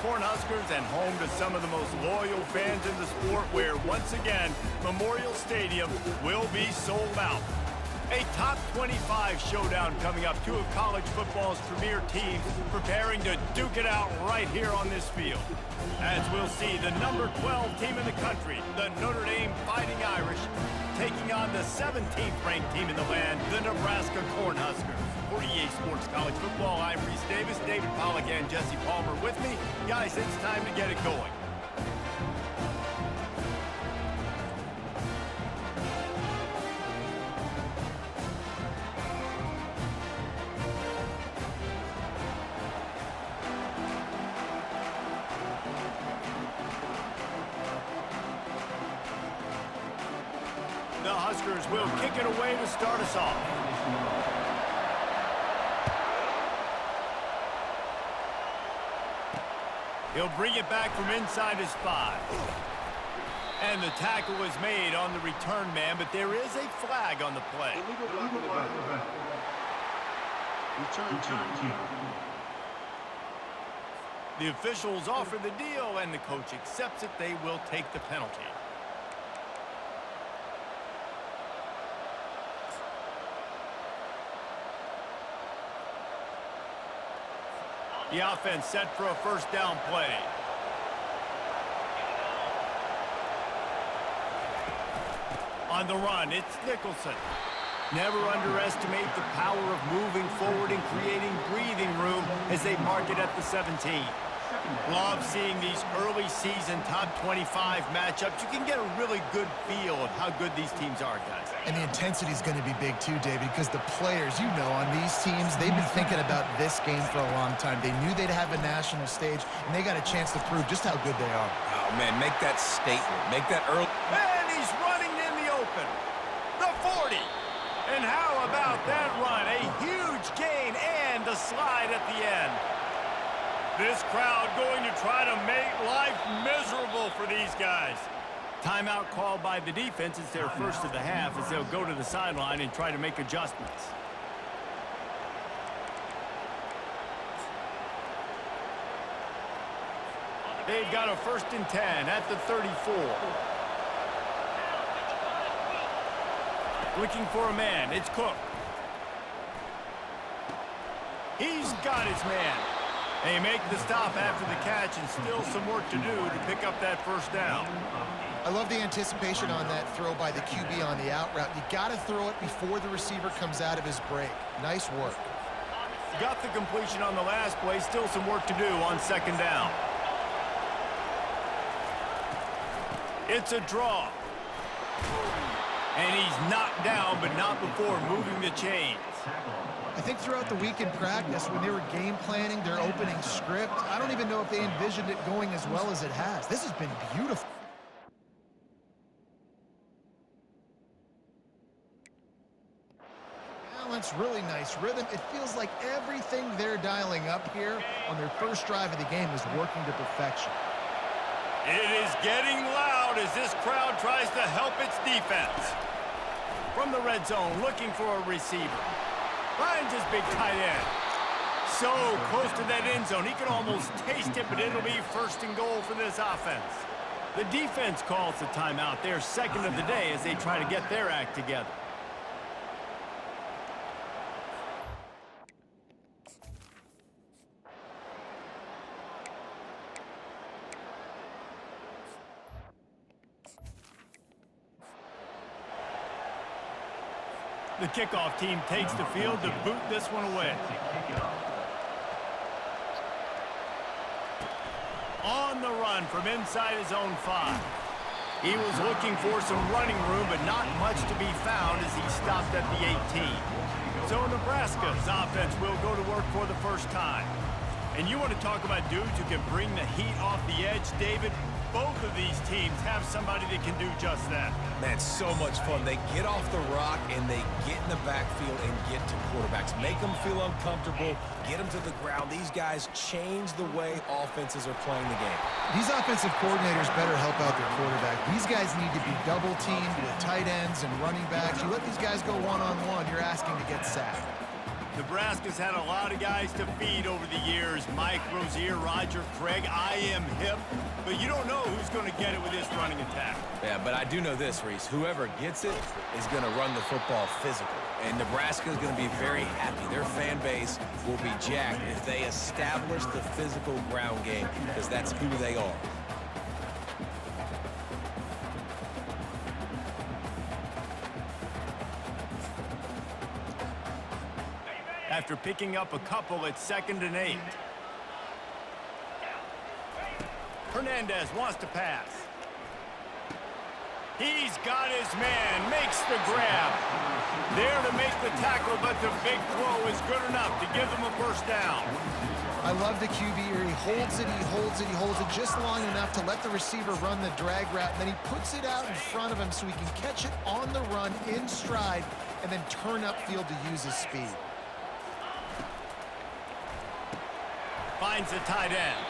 Cornhuskers and home to some of the most loyal fans in the sport, where, once again, Memorial Stadium will be sold out. A top 25 showdown coming up. Two of college football's premier teams preparing to duke it out right here on this field. As we'll see, the number 12 team in the country, the Notre Dame Fighting Irish, taking on the 17th ranked team in the land, the Nebraska Cornhuskers. For EA Sports College Football, I'm Reese Davis, David Pollack and Jesse Palmer with me. Guys, it's time to get it going. The Huskers will kick it away to start us off. He'll bring it back from inside his 5. And the tackle was made on the return man, but there is a flag on the play. The officials offer the deal, and the coach accepts it. They will take the penalty. The offense set for a first down play. On the run, it's Nicholson. Never underestimate the power of moving forward and creating breathing room as they mark it at the 17. Love seeing these early season top 25 matchups. You can get a really good feel of how good these teams are, guys. And the intensity is going to be big too, David, because the players, you know, on these teams, they've been thinking about this game for a long time. They knew they'd have a national stage, and they got a chance to prove just how good they are. Oh, man, make that statement. Make that early. And he's running in the open. The 40. And how about that run? A huge gain and a slide at the end. This crowd going to try to make life miserable for these guys. Timeout called by the defense. It's their first of the half as they'll go to the sideline and try to make adjustments. They've got a 1st and 10 at the 34. Looking for a man. It's Cook. He's got his man. They make the stop after the catch, and still some work to do to pick up that first down. I love the anticipation on that throw by the QB on the out route. You got to throw it before the receiver comes out of his break. Nice work. Got the completion on the last play. Still some work to do on 2nd down. It's a draw. And he's knocked down, but not before moving the chains. I think throughout the week in practice, when they were game planning their opening script, I don't even know if they envisioned it going as well as it has. This has been beautiful. Balance, really nice rhythm. It feels like everything they're dialing up here on their first drive of the game is working to perfection. It is getting loud as this crowd tries to help its defense. From the red zone, looking for a receiver. Finds his big tight end. So close to that end zone, he can almost taste it, but it'll be 1st and goal for this offense. The defense calls the timeout. Their 2nd of the day as they try to get their act together. The kickoff team takes the field to boot this one away. On the run from inside his own 5. He was looking for some running room, but not much to be found as he stopped at the 18. So Nebraska's offense will go to work for the first time. And you want to talk about dudes who can bring the heat off the edge, David? Both of these teams have somebody that can do just that. Man, so much fun. They get off the rock and they get in the backfield and get to quarterbacks. Make them feel uncomfortable, get them to the ground. These guys change the way offenses are playing the game. These offensive coordinators better help out their quarterback. These guys need to be double-teamed with tight ends and running backs. You let these guys go one-on-one, you're asking to get sacked. Nebraska's had a lot of guys to feed over the years. Mike Rozier, Roger Craig, I am hip. But you don't know who's going to get it with this running attack. Yeah, but I do know this, Reese. Whoever gets it is going to run the football physical. And Nebraska is going to be very happy. Their fan base will be jacked if they establish the physical ground game, because that's who they are. After picking up a couple at 2nd and 8. Hernandez wants to pass. He's got his man, makes the grab. There to make the tackle, but the big throw is good enough to give them a first down. I love the QB here. He holds it, he holds it, he holds it just long enough to let the receiver run the drag route, and then he puts it out in front of him so he can catch it on the run in stride and then turn upfield to use his speed. Finds the tight end.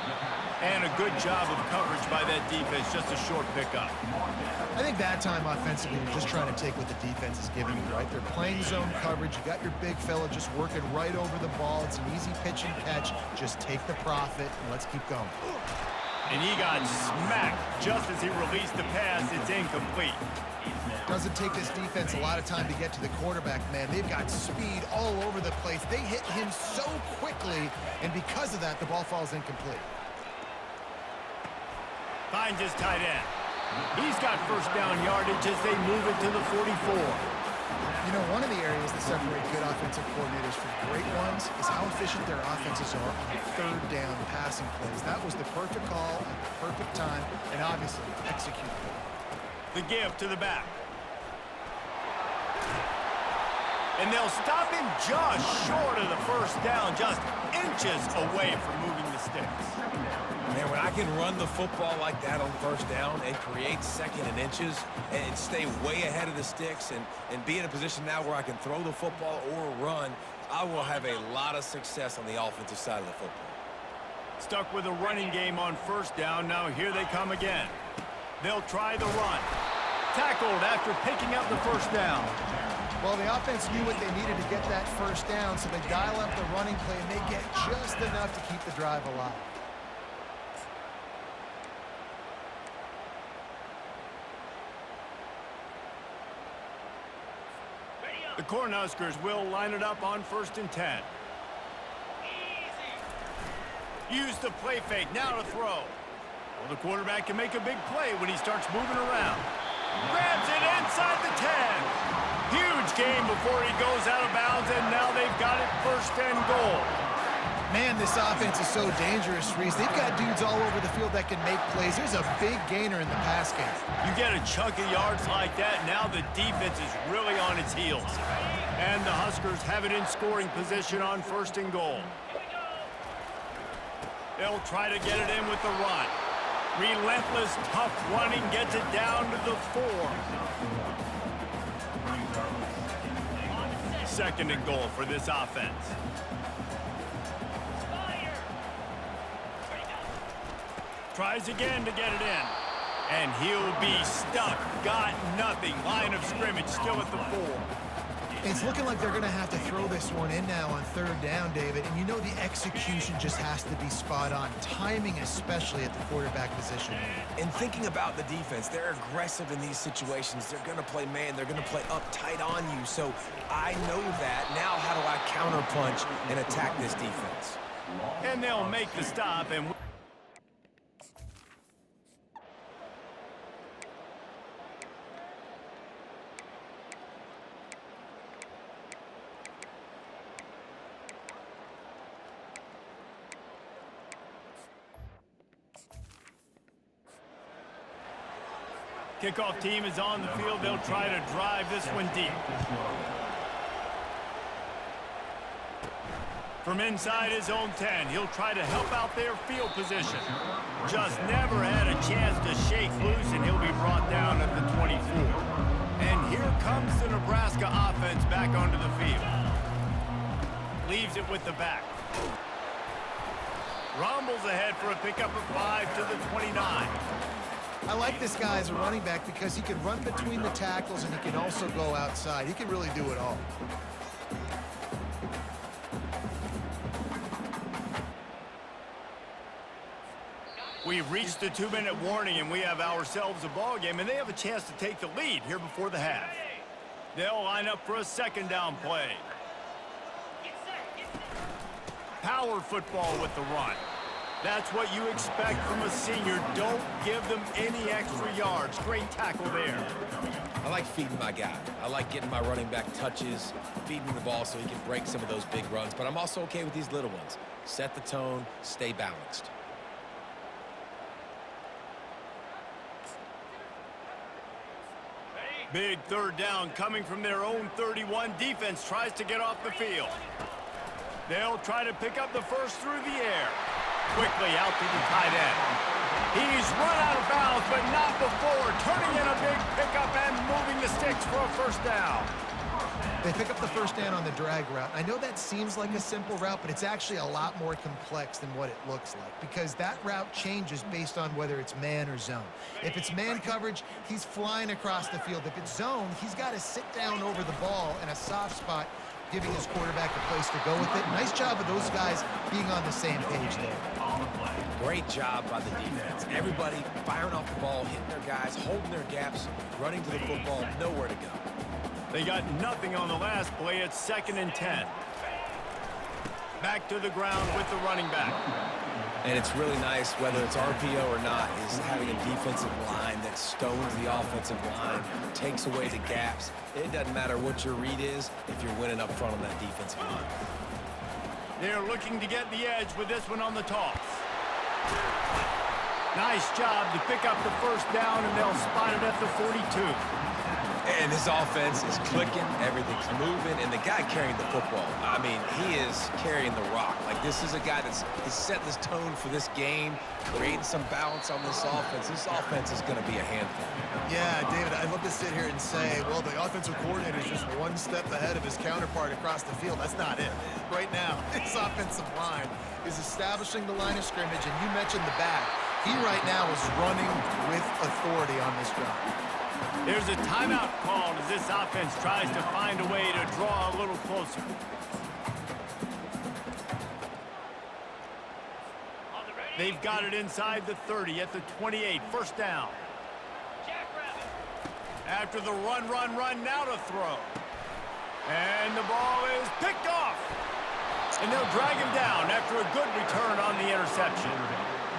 And a good job of coverage by that defense, just a short pickup. I think that time offensively, you're just trying to take what the defense is giving you, right? They're playing zone coverage. You got your big fella just working right over the ball. It's an easy pitch and catch. Just take the profit and let's keep going. And he got smacked just as he released the pass. It's incomplete. Doesn't take this defense a lot of time to get to the quarterback, man. They've got speed all over the place. They hit him so quickly, and because of that, the ball falls incomplete. Finds his tight end. He's got first down yardage as they move it to the 44. You know, one of the areas that separate good offensive coordinators from great ones is how efficient their offenses are on third down passing plays. That was the perfect call at the perfect time, and obviously executed. The give to the back. And they'll stop him just short of the first down, just inches away from moving the sticks. Man, when I can run the football like that on first down and create 2nd and inches and stay way ahead of the sticks and be in a position now where I can throw the football or run, I will have a lot of success on the offensive side of the football. Stuck with a running game on first down. Now here they come again. They'll try the run. Tackled after picking up the first down. Well, the offense knew what they needed to get that first down, so they dial up the running play, and they get just enough to keep the drive alive. The Cornhuskers will line it up on 1st and 10. Use the play fake, now to throw. Well, the quarterback can make a big play when he starts moving around. Grabs it inside the 10. Huge game before he goes out of bounds, and now they've got it 1st and goal. Man, this offense is so dangerous, Reese. They've got dudes all over the field that can make plays. There's a big gainer in the pass game. You get a chunk of yards like that, now the defense is really on its heels. And the Huskers have it in scoring position on 1st and goal. They'll try to get it in with the run. Relentless, tough running gets it down to the 4. 2nd and goal for this offense. Tries again to get it in. And he'll be stuck. Got nothing. Line of scrimmage still at the 4. It's looking like they're going to have to throw this one in now on 3rd down, David. And you know the execution just has to be spot on. Timing, especially at the quarterback position. And thinking about the defense, they're aggressive in these situations. They're going to play man. They're going to play up tight on you. So I know that. Now how do I counterpunch and attack this defense? And they'll make the stop. And kickoff team is on the field. They'll try to drive this one deep. From inside his own 10, he'll try to help out their field position. Just never had a chance to shake loose, and he'll be brought down at the 24. And here comes the Nebraska offense back onto the field. Leaves it with the back. Rumbles ahead for a pickup of 5 to the 29. I like this guy as a running back because he can run between the tackles and he can also go outside. He can really do it all. We've reached the 2-minute warning, and we have ourselves a ball game, and they have a chance to take the lead here before the half. They'll line up for a second down play. Power football with the run. That's what you expect from a senior. Don't give them any extra yards. Great tackle there. I like feeding my guy. I like getting my running back touches, feeding the ball so he can break some of those big runs. But I'm also okay with these little ones. Set the tone, stay balanced. Big third down coming from their own 31. Defense tries to get off the field. They'll try to pick up the first through the air. Quickly out to the tight end. He's run out of bounds, but not before. Turning in a big pickup and moving the sticks for a first down. They pick up the first down on the drag route. I know that seems like a simple route, but it's actually a lot more complex than what it looks like because that route changes based on whether it's man or zone. If it's man coverage, he's flying across the field. If it's zone, he's got to sit down over the ball in a soft spot, giving his quarterback a place to go with it. Nice job of those guys being on the same page there. Great job by the defense. Everybody firing off the ball, hitting their guys, holding their gaps, running to the football, nowhere to go. They got nothing on the last play. It's 2nd and 10. Back to the ground with the running back. And it's really nice, whether it's RPO or not, is having a defensive line that stones the offensive line, takes away the gaps. It doesn't matter what your read is if you're winning up front on that defensive line. They're looking to get the edge with this one on the toss. Nice job to pick up the first down, and they'll spot it at the 42. And this offense is clicking, everything's moving, and the guy carrying the football, I mean, he is carrying the rock. Like, this is a guy that's setting this tone for this game, creating some balance on this offense. This offense is going to be a handful. Yeah, David, I'd love to sit here and say, well, the offensive coordinator is just one step ahead of his counterpart across the field. That's not it. Right now, this offensive line is establishing the line of scrimmage, and you mentioned the back. He right now is running with authority on this drive. There's a timeout called as this offense tries to find a way to draw a little closer. They've got it inside the 30 at the 28. First down. After the run, now to throw. And the ball is picked off. And they'll drag him down after a good return on the interception.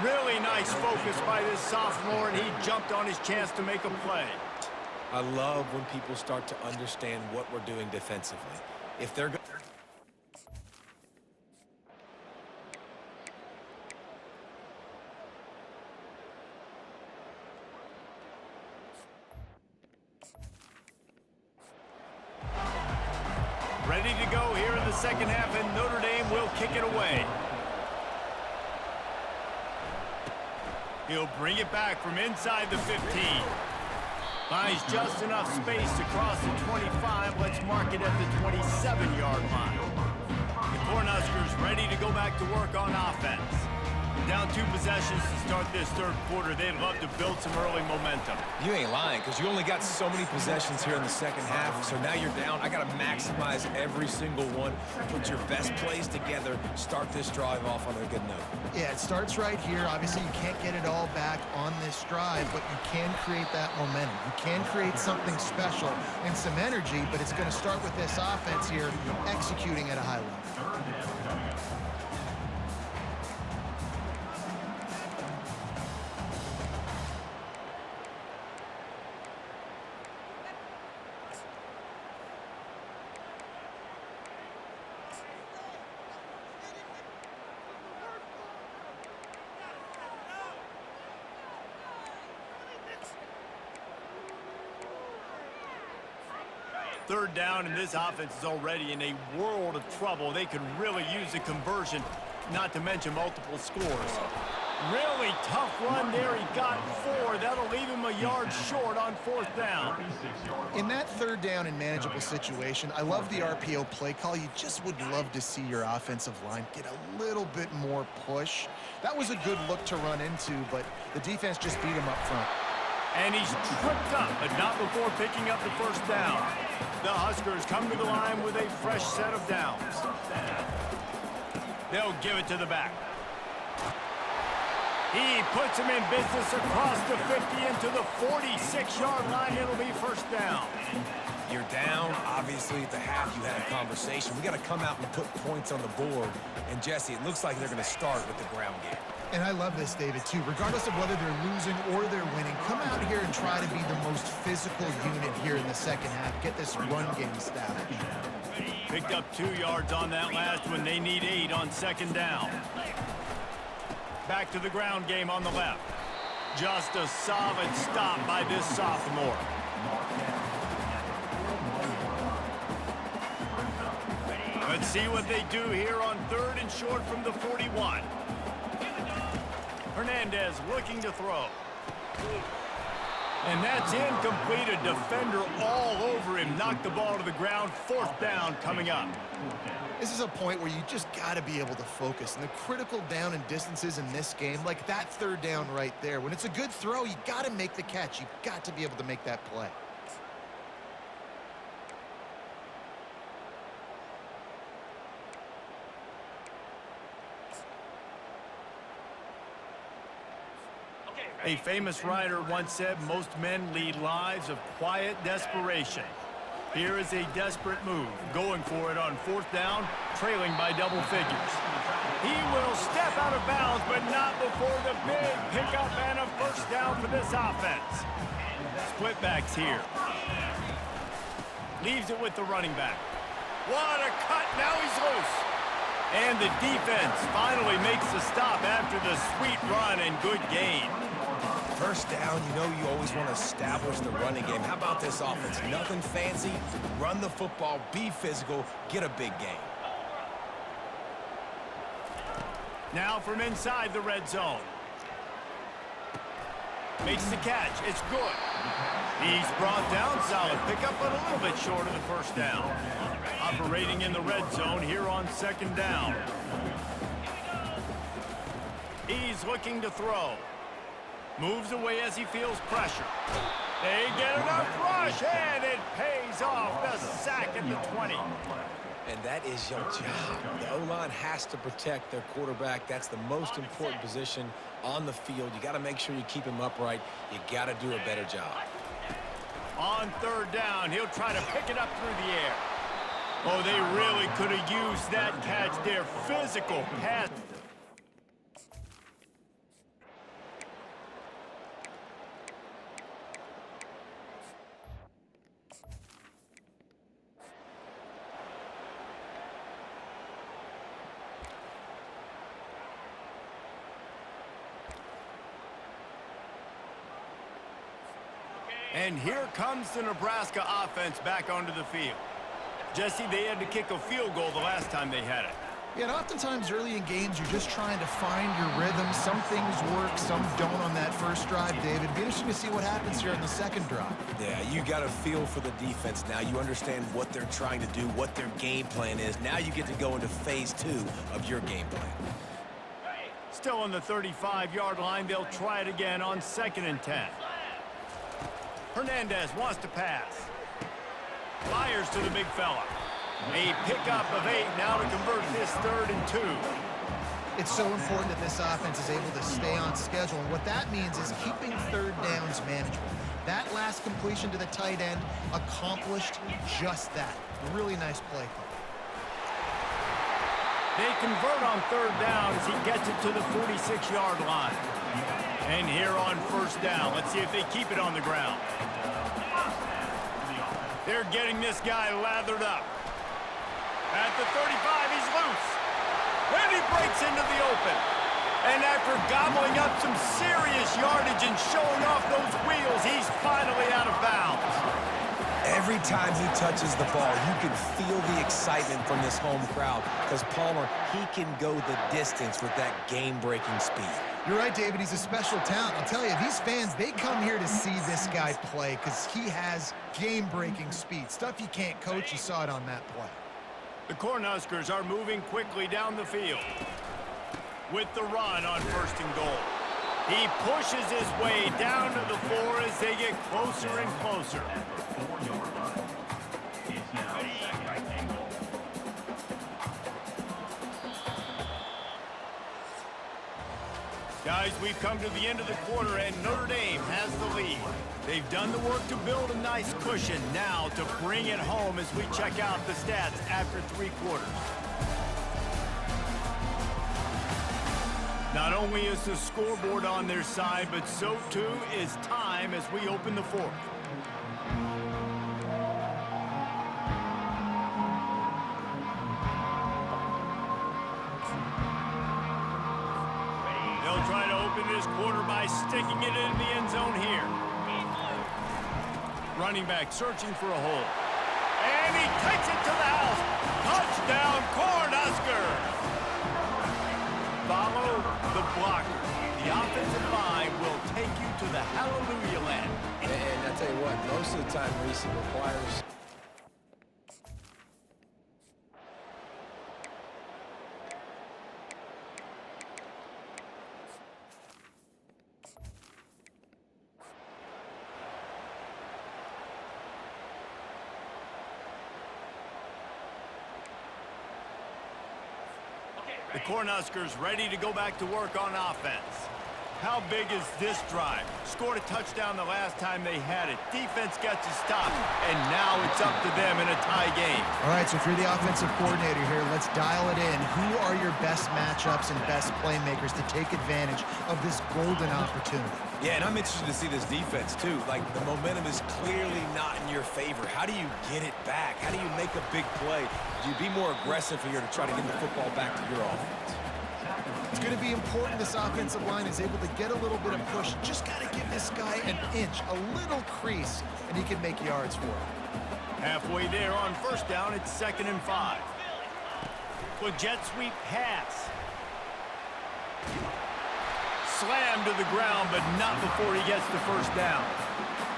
Really nice focus by this sophomore, and he jumped on his chance to make a play. I love when people start to understand what we're doing defensively. If they're going ready to go here in the second half, and Notre Dame will kick it away. He'll bring it back from inside the 15. Finds just enough space to cross the 25. Let's mark it at the 27-yard line. The Cornhuskers ready to go back to work on offense. Down 2 possessions to start this third quarter. They'd love to build some early momentum. You ain't lying, because you only got so many possessions here in the second half, so now you're down. I got to maximize every single one, put your best plays together, start this drive off on a good note. Yeah, it starts right here. Obviously, you can't get it all back on this drive, but you can create that momentum. You can create something special and some energy, but it's going to start with this offense here executing at a high level. Third down, and this offense is already in a world of trouble. They could really use a conversion, not to mention multiple scores. Really tough run there. He got 4. That'll leave him a yard short on 4th down. In that third down and manageable situation, I love the RPO play call. You just would love to see your offensive line get a little bit more push. That was a good look to run into, but the defense just beat him up front. And he's tripped up, but not before picking up the first down. The Huskers come to the line with a fresh set of downs. They'll give it to the back. He puts him in business across the 50 into the 46-yard line. It'll be first down. You're down. Obviously, at the half, you had a conversation. We got to come out and put points on the board. And, Jesse, it looks like they're going to start with the ground game. And I love this, David, too. Regardless of whether they're losing or they're winning, come out here and try to be the most physical unit here in the second half. Get this run game established. Picked up 2 yards on that last one. They need 8 on second down. Back to the ground game on the left. Just a solid stop by this sophomore. Let's see what they do here on 3rd and short from the 41. Hernandez looking to throw. And that's incomplete. A defender all over him. Knocked the ball to the ground. 4th down coming up. This is a point where you just got to be able to focus. And the critical down and distances in this game, like that 3rd down right there, when it's a good throw, you got to make the catch. You got to be able to make that play. A famous writer once said, most men lead lives of quiet desperation. Here is a desperate move, going for it on 4th down, trailing by double figures. He will step out of bounds, but not before the big pickup and a first down for this offense. Split backs here. Leaves it with the running back. What a cut, now he's loose. And the defense finally makes the stop after the sweet run and good gain. First down, you know you always want to establish the running game. How about this offense? Nothing fancy. Run the football, be physical, get a big gain. Now from inside the red zone. Makes the catch. It's good. He's brought down. Solid pickup, but a little bit short of the first down. Operating in the red zone here on 2nd down. He's looking to throw. Moves away as he feels pressure. They get enough rush, and it pays off. The sack at the 20. And that is your job. The O-line has to protect their quarterback. That's the most important position on the field. You got to make sure you keep him upright. You got to do a better job. On 3rd down, he'll try to pick it up through the air. Oh, they really could have used that catch there. Physical pass. And here comes the Nebraska offense back onto the field. Jesse, they had to kick a field goal the last time they had it. Yeah, and oftentimes early in games, you're just trying to find your rhythm. Some things work, some don't on that first drive, David. It'd be interesting to see what happens here in the second drive. Yeah, you got a feel for the defense now. You understand what they're trying to do, what their game plan is. Now you get to go into phase 2 of your game plan. Still on the 35-yard line, they'll try it again on 2nd and 10. Hernandez wants to pass. Fires to the big fella. A pickup of 8 now to convert this 3rd and 2. It's so important that this offense is able to stay on schedule, and what that means is keeping 3rd downs manageable. That last completion to the tight end accomplished just that. Really nice play call. They convert on 3rd down as he gets it to the 46-yard line. And here on 1st down, let's see if they keep it on the ground. They're getting this guy lathered up. At the 35, he's loose. And he breaks into the open. And after gobbling up some serious yardage and showing off those wheels, he's finally out of bounds. Every time he touches the ball, you can feel the excitement from this home crowd because Palmer, he can go the distance with that game-breaking speed. You're right, David. He's a special talent. I'll tell you, these fans, they come here to see this guy play because he has game-breaking speed. Stuff you can't coach. You saw it on that play. The Cornhuskers are moving quickly down the field with the run on 1st and goal. He pushes his way down to the 4 as they get closer and closer. Guys, we've come to the end of the quarter, and Notre Dame has the lead. They've done the work to build a nice cushion. Now to bring it home as we check out the stats after 3 quarters. Not only is the scoreboard on their side, but so too is time as we open the 4th. They'll try to open this quarter by sticking it in the end zone here. Running back searching for a hole. And he takes it to the house. Touchdown, Cornhuskers! Follow the blocker. The offensive line will take you to the hallelujah land. And I tell you what, most of the time, Reese, it requires... The Cornhuskers ready to go back to work on offense. How big is this drive? Scored a touchdown the last time they had it. Defense gets a stop, and now it's up to them in a tie game. All right, so if you're the offensive coordinator here, let's dial it in. Who are your best matchups and best playmakers to take advantage of this golden opportunity? Yeah, and I'm interested to see this defense, too. Like, the momentum is clearly not in your favor. How do you get it back? How do you make a big play? Do you be more aggressive here to try to get the football back to your offense? It's going to be important this offensive line is able to get a little bit of push. Just got to give this guy an inch, a little crease, and he can make yards for it. Halfway there on first down, it's 2nd and 5. With jet sweep pass. Slammed to the ground, but not before he gets the first down.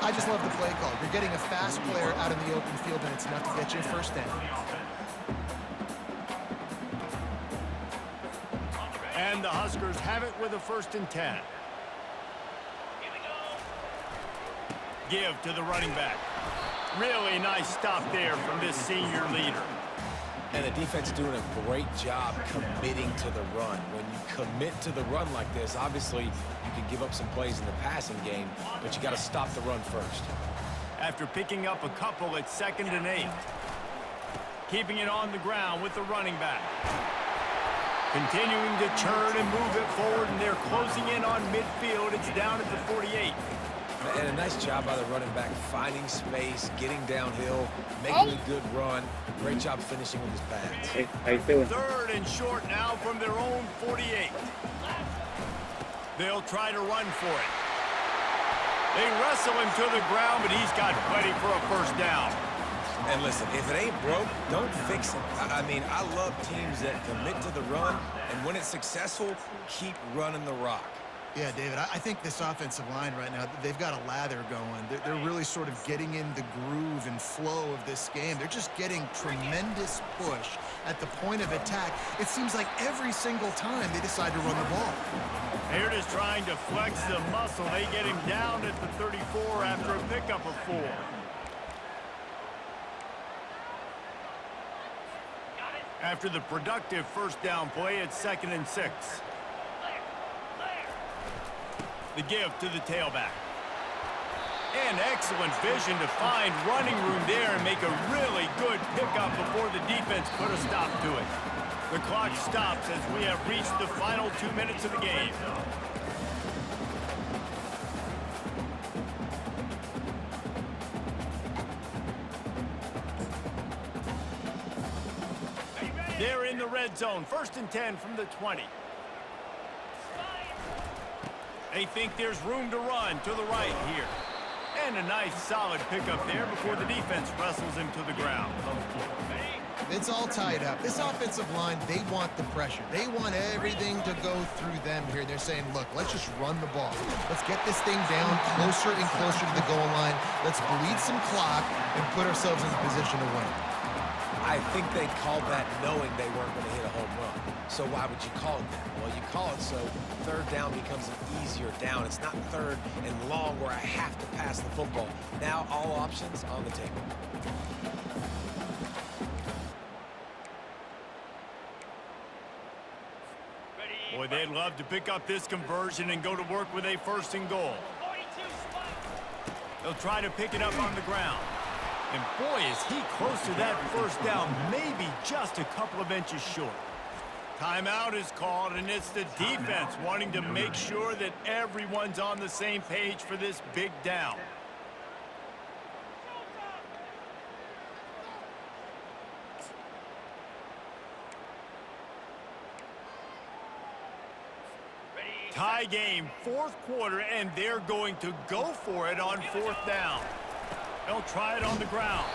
I just love the play call. You're getting a fast player out in the open field, and it's enough to get you a first down. And the Huskers have it with a 1st and 10. Give to the running back. Really nice stop there from this senior leader. And the defense doing a great job committing to the run. When you commit to the run like this, obviously you can give up some plays in the passing game, but you got to stop the run first. After picking up a couple, it's 2nd and 8. Keeping it on the ground with the running back. Continuing to churn and move it forward, and they're closing in on midfield. It's down at the 48. And a nice job by the running back, finding space, getting downhill, making a good run. Great job finishing with his pads. Hey, how you doing? 3rd and short now from their own 48. They'll try to run for it. They wrestle him to the ground, but he's got plenty for a first down. And listen, if it ain't broke, don't fix it. I mean, I love teams that commit to the run, and when it's successful, keep running the rock. Yeah, David, I think this offensive line right now, they've got a lather going. They're really sort of getting in the groove and flow of this game. They're just getting tremendous push at the point of attack. It seems like every single time they decide to run the ball. They're just trying to flex the muscle. They get him down at the 34 after a pickup of 4. After the productive first down play, it's 2nd and 6. The give to the tailback. And excellent vision to find running room there and make a really good pickup before the defense put a stop to it. The clock stops as we have reached the final 2 minutes of the game. They're in the red zone. 1st and 10 from the 20. They think there's room to run to the right here. And a nice solid pickup there before the defense wrestles him to the ground. It's all tied up. This offensive line, they want the pressure. They want everything to go through them here. They're saying, look, let's just run the ball. Let's get this thing down closer and closer to the goal line. Let's bleed some clock and put ourselves in a position to win. I think they called that knowing they weren't going to hit a home run. So why would you call it that? Well, you call it so 3rd down becomes an easier down. It's not 3rd and long where I have to pass the football. Now all options on the table. Boy, they'd love to pick up this conversion and go to work with a 1st and goal. They'll try to pick it up on the ground. And boy, is he close to that 1st down, maybe just a couple of inches short. Timeout is called, and it's the defense wanting to make sure that everyone's on the same page for this big down. Tie game, 4th quarter, and they're going to go for it on 4th down. They'll try it on the ground.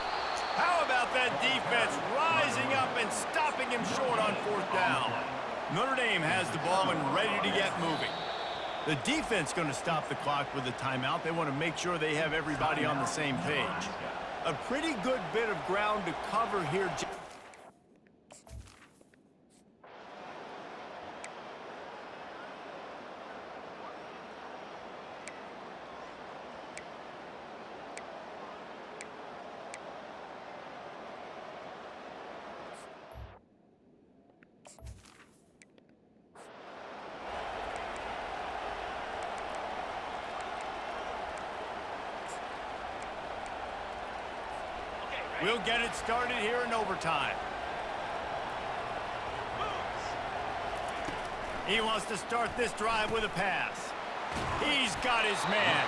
How about that defense rising up and stopping him short on 4th down? Notre Dame has the ball and ready to get moving. The defense going to stop the clock with a timeout. They want to make sure they have everybody on the same page. A pretty good bit of ground to cover here. We'll get it started here in overtime. He wants to start this drive with a pass. He's got his man.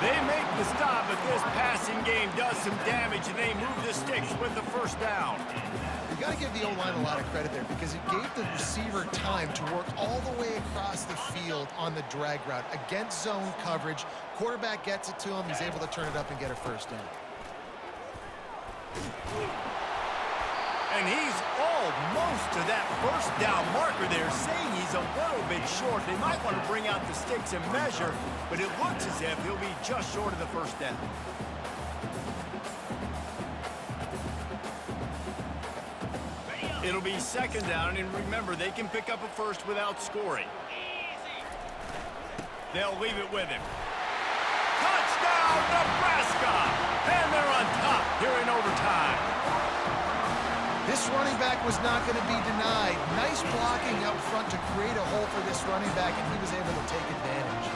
They make the stop, but this passing game does some damage, and they move the sticks with the 1st down. You got to give the O-line a lot of credit there because it gave the receiver time to work all the way across the field on the drag route against zone coverage. Quarterback gets it to him. He's able to turn it up and get a 1st down. And he's almost to that 1st down marker there, saying he's a little bit short. They might want to bring out the sticks and measure, but it looks as if he'll be just short of the 1st down. It'll be 2nd down, and remember, they can pick up a 1st without scoring. They'll leave it with him. Touchdown, Nebraska! And they're on top here in overtime. This running back was not going to be denied. Nice blocking up front to create a hole for this running back, and he was able to take advantage.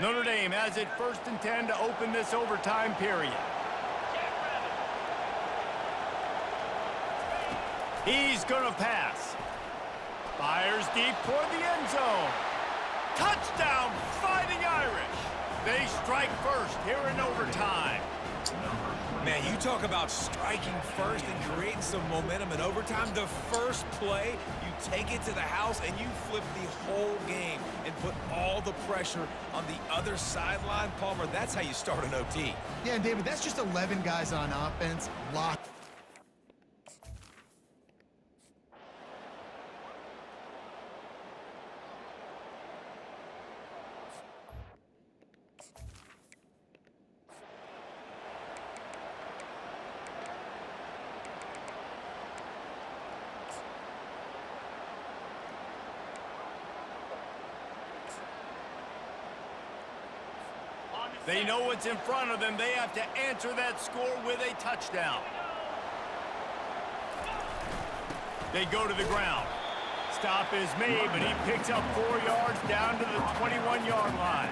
Notre Dame has it 1st and 10 to open this overtime period. He's going to pass. Fires deep toward the end zone. Touchdown, Fighting Irish. They strike 1st here in overtime. Man, you talk about striking first and creating some momentum in overtime. The first play, you take it to the house and you flip the whole game and put all the pressure on the other sideline. Palmer, that's how you start an OT. Yeah, and David, that's just 11 guys on offense. Locked. They know what's in front of them. They have to answer that score with a touchdown. They go to the ground. Stop is made, but he picks up 4 yards down to the 21-yard line.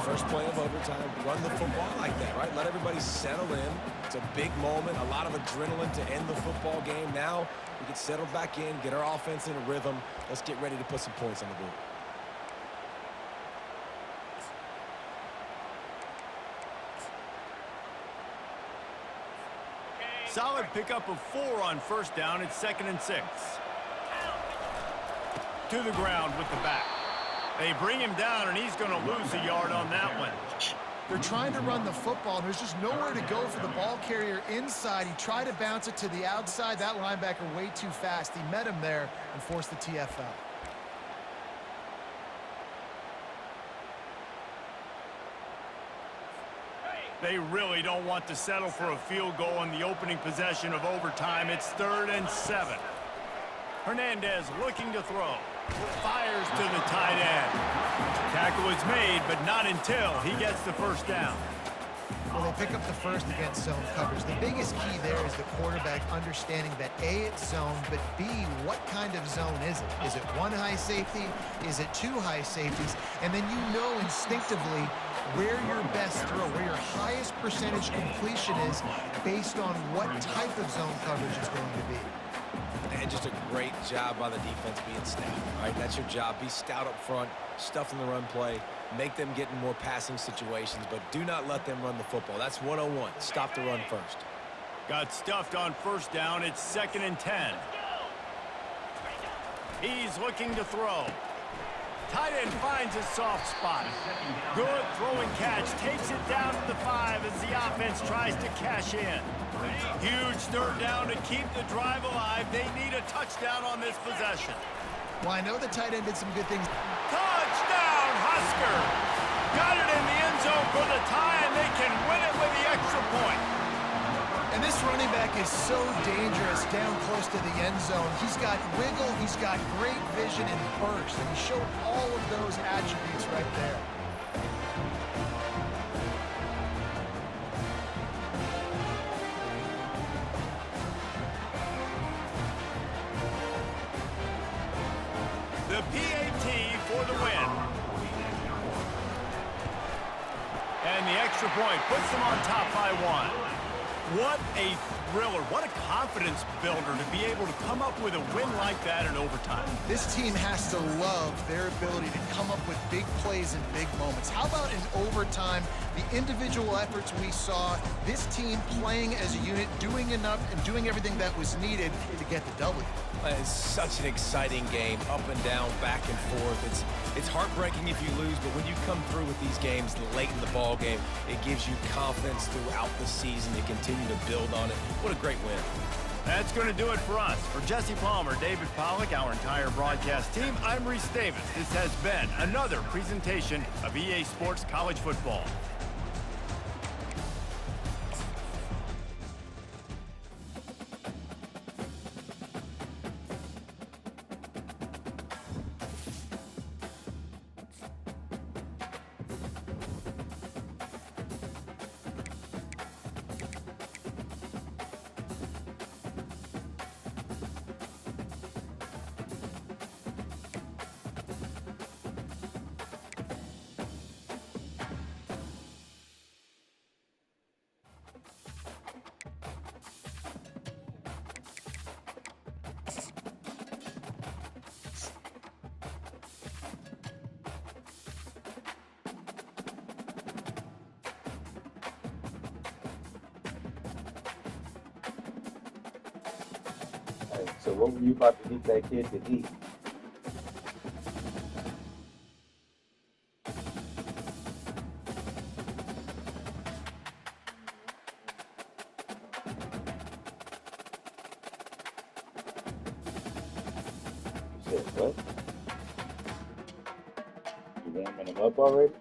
First play of overtime, run the football like that, right? Let everybody settle in. It's a big moment, a lot of adrenaline to end the football game. Now we can settle back in, get our offense in a rhythm. Let's get ready to put some points on the board. Solid pickup of 4 on 1st down. It's 2nd and 6. To the ground with the back. They bring him down, and he's going to lose a yard on that one. They're trying to run the football, and there's just nowhere to go for the ball carrier inside. He tried to bounce it to the outside. That linebacker way too fast. He met him there and forced the TFL. They really don't want to settle for a field goal in the opening possession of overtime. It's 3rd and 7. Hernandez looking to throw. Fires to the tight end. Tackle is made, but not until he gets the first down. Well, they pick up the first against zone coverage. The biggest key there is the quarterback understanding that A, it's zone, but B, what kind of zone is it? Is it one high safety? Is it two high safeties? And then you know instinctively where your best throw, where your highest percentage completion is based on what type of zone coverage is going to be. And just a great job by the defense being stout. All right, that's your job. Be stout up front, stuff in the run play, make them get in more passing situations, but do not let them run the football. That's 101. Stop the run first. Got stuffed on first down. It's 2nd and 10. He's looking to throw. Tight end finds a soft spot. Good throwing catch. Takes it down to the 5 as the offense tries to cash in. Huge 3rd down to keep the drive alive. They need a touchdown on this possession. Well, I know the tight end did some good things. Touchdown, Husker! Got it in the end zone for the tie, and they can win it with the extra point. And this running back is so dangerous down close to the end zone. He's got wiggle, he's got great vision and burst, and he showed all of those attributes right there. The PAT for the win. And the extra point puts them on top by 1. What a thriller. What a confidence builder to be able to come up with a win like that in overtime. This team has to love their ability to come up with big plays in big moments. How about in overtime, the individual efforts we saw, this team playing as a unit, doing enough and doing everything that was needed to get the W. It's such an exciting game, up and down, back and forth. It's heartbreaking if you lose, but when you come through with these games late in the ball game, it gives you confidence throughout the season to continue to build on it. What a great win. That's going to do it for us. For Jesse Palmer, David Pollack, our entire broadcast team, I'm Reese Davis. This has been another presentation of EA Sports College Football. So what were you about to get that kid to eat? You said what? You warming him up already?